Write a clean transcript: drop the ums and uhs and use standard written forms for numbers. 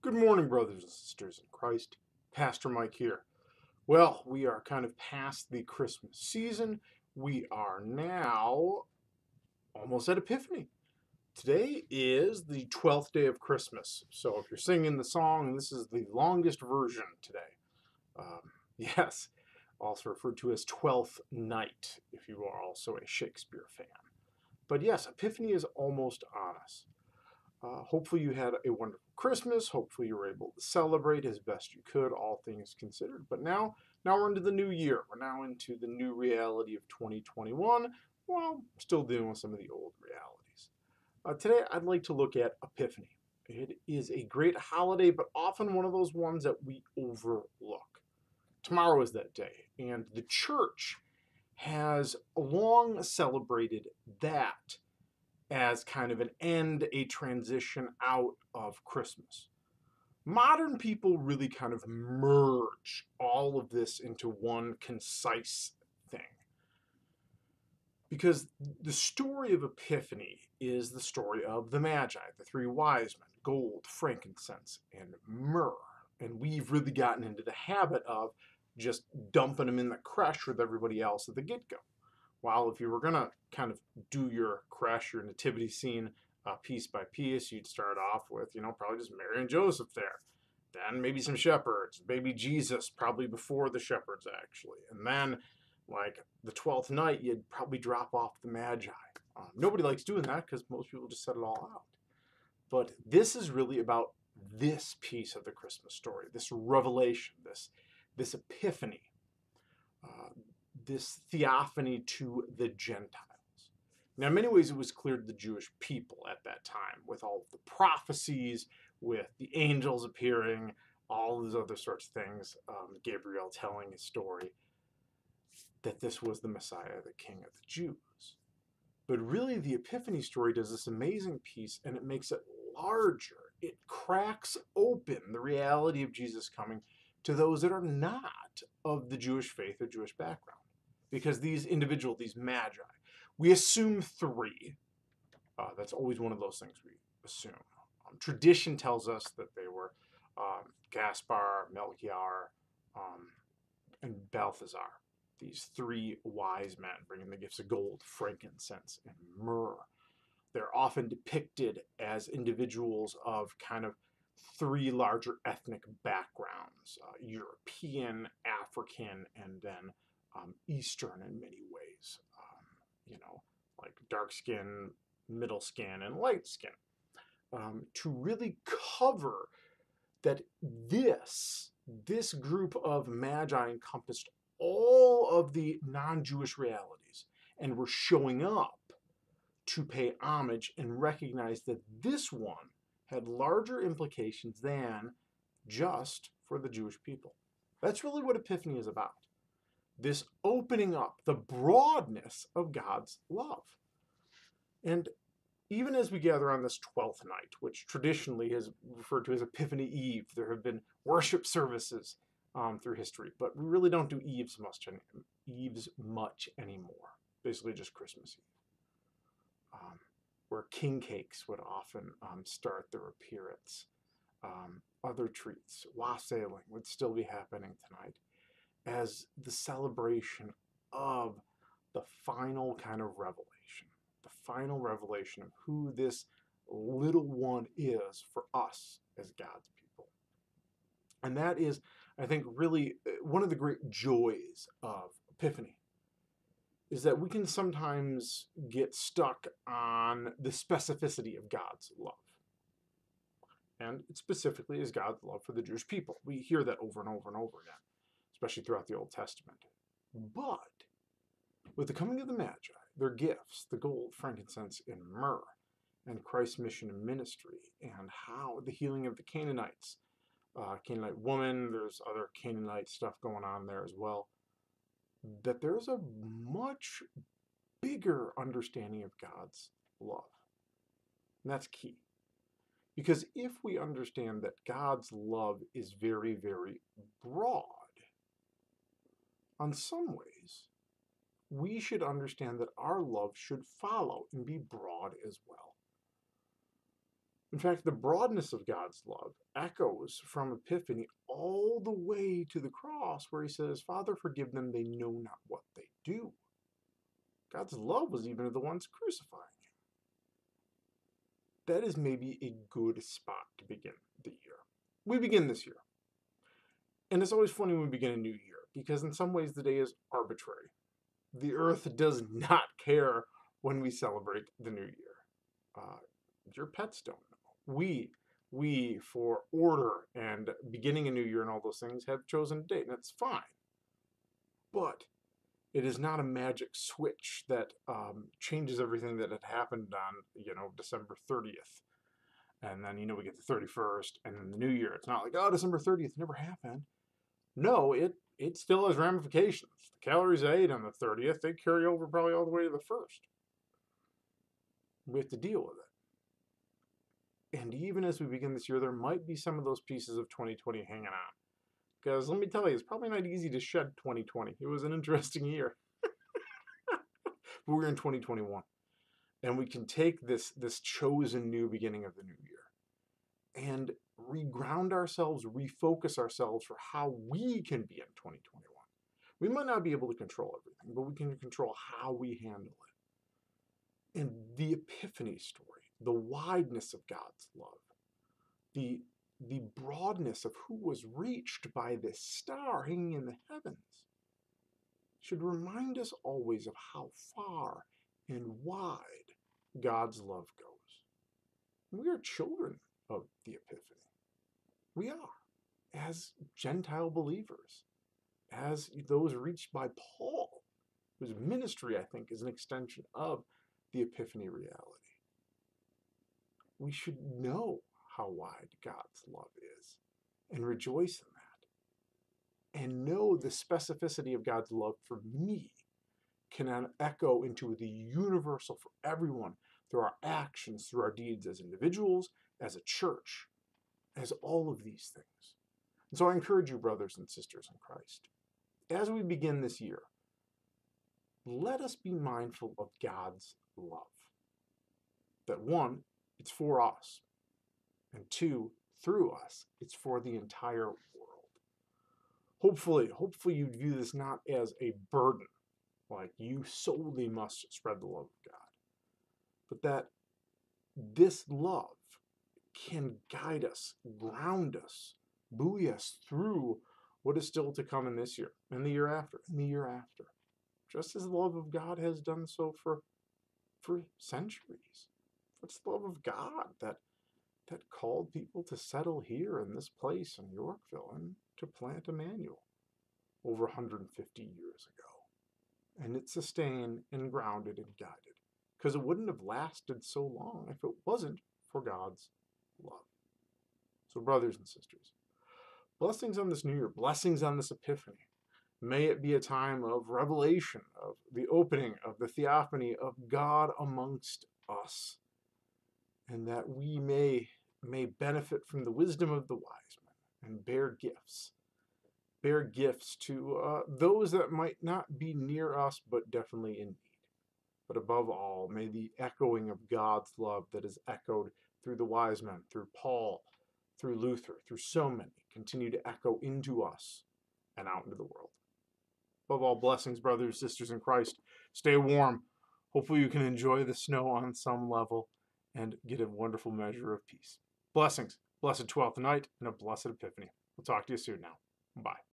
Good morning, brothers and sisters in Christ. Pastor Mike here. Well, we are kind of past the Christmas season. We are now almost at Epiphany. Today is the 12th day of Christmas. So if you're singing the song, this is the longest version today. Yes, also referred to as Twelfth Night, if you are also a Shakespeare fan. But yes, Epiphany is almost on us. Hopefully you had a wonderful Christmas. Hopefully you were able to celebrate as best you could, all things considered. But now we're into the new year. We're now into the new reality of 2021, while still dealing with some of the old realities. Today I'd like to look at Epiphany. It is a great holiday, but often one of those ones that we overlook. Tomorrow is that day, and the church has long celebrated that as kind of an end, a transition out of Christmas. Modern people really kind of merge all of this into one concise thing. Because the story of Epiphany is the story of the Magi, the three wise men, gold, frankincense, and myrrh. And we've really gotten into the habit of just dumping them in the crush with everybody else at the get-go. While if you were going to kind of do your crash, your nativity scene piece by piece, you'd start off with, probably just Mary and Joseph there. Then maybe some shepherds, baby Jesus, probably before the shepherds actually. And then, like the 12th night, you'd probably drop off the Magi. Nobody likes doing that because most people just set it all out. But this is really about this piece of the Christmas story, this revelation, this epiphany. Uh, this theophany to the Gentiles. Now, in many ways, it was clear to the Jewish people at that time, with all of the prophecies, with the angels appearing, all those other sorts of things, Gabriel telling his story, that this was the Messiah, the King of the Jews. But really, the Epiphany story does this amazing piece, and it makes it larger. It cracks open the reality of Jesus coming to those that are not of the Jewish faith or Jewish background. Because these magi, we assume three. That's always one of those things we assume. Tradition tells us that they were Gaspar, Melchior, and Balthazar. These three wise men bringing the gifts of gold, frankincense, and myrrh. They're often depicted as individuals of kind of three larger ethnic backgrounds, European, African, and then Eastern in many ways. Like dark skin, middle skin, and light skin. To really cover that this group of magi encompassed all of the non-Jewish realities and were showing up to pay homage and recognize that this one had larger implications than just for the Jewish people. That's really what Epiphany is about. This opening up, the broadness of God's love. And even as we gather on this 12th night, which traditionally is referred to as Epiphany Eve, there have been worship services through history, but we really don't do Eves much anymore. Basically just Christmas Eve. Where king cakes would often start their appearance. Other treats, wassailing would still be happening tonight as the celebration of the final kind of revelation, the final revelation of who this little one is for us as God's people. And that is, I think, really one of the great joys of Epiphany, is that we can sometimes get stuck on the specificity of God's love. And it specifically is God's love for the Jewish people. We hear that over and over and over again, especially throughout the Old Testament. But with the coming of the Magi, their gifts, the gold, frankincense, and myrrh, and Christ's mission and ministry, and how the healing of the Canaanites, Canaanite woman, there's other Canaanite stuff going on there as well, that there's a much bigger understanding of God's love. And that's key. Because if we understand that God's love is very, very broad, on some ways, we should understand that our love should follow and be broad as well. In fact, the broadness of God's love echoes from Epiphany all the way to the cross, where he says, Father, forgive them, they know not what they do. God's love was even of the ones crucifying him. That is maybe a good spot to begin the year. We begin this year. And it's always funny when we begin a new year, because in some ways the day is arbitrary. The earth does not care when we celebrate the new year. Your pets don't know. We, for order and beginning a new year and all those things, have chosen a date, and it's fine. But it is not a magic switch that changes everything that had happened on, December 30th. And then, we get the 31st, and then the new year. It's not like, oh, December 30th never happened. No, it still has ramifications. The calories I ate on the 30th, they carry over probably all the way to the 1st. We have to deal with it. And even as we begin this year, there might be some of those pieces of 2020 hanging on. Because let me tell you, it's probably not easy to shed 2020. It was an interesting year. But we're in 2021. And we can take this chosen new beginning of the new year and reground ourselves, refocus ourselves for how we can be in 2021. We might not be able to control everything, but we can control how we handle it. And the Epiphany story, the wideness of God's love, the broadness of who was reached by this star hanging in the heavens should remind us always of how far and wide God's love goes. We are children of the Epiphany. We are, as Gentile believers, as those reached by Paul, whose ministry, I think, is an extension of the Epiphany reality. We should know how wide God's love is and rejoice in that. And know the specificity of God's love for me can echo into the universal for everyone through our actions, through our deeds as individuals, as a church, as all of these things. And so I encourage you, brothers and sisters in Christ, as we begin this year, let us be mindful of God's love. That one, it's for us. And two, through us, it's for the entire world. Hopefully you view this not as a burden, like you solely must spread the love of God, but that this love can guide us, ground us, buoy us through what is still to come in this year, and the year after, and the year after. Just as the love of God has done so for centuries. It's the love of God that called people to settle here in this place in Yorkville and to plant Emmanuel over 150 years ago. And it's sustained and grounded and guided, because it wouldn't have lasted so long if it wasn't for God's love. So brothers and sisters, blessings on this new year, blessings on this Epiphany. May it be a time of revelation, of the opening of the theophany of God amongst us, and that we may benefit from the wisdom of the wise men and bear gifts to those that might not be near us, but definitely in need. But above all, may the echoing of God's love that is echoed through the wise men, through Paul, through Luther, through so many, continue to echo into us and out into the world. Above all, blessings, brothers and sisters in Christ. Stay warm. Hopefully you can enjoy the snow on some level and get a wonderful measure of peace. Blessings, blessed 12th night, and a blessed Epiphany. We'll talk to you soon now. Bye.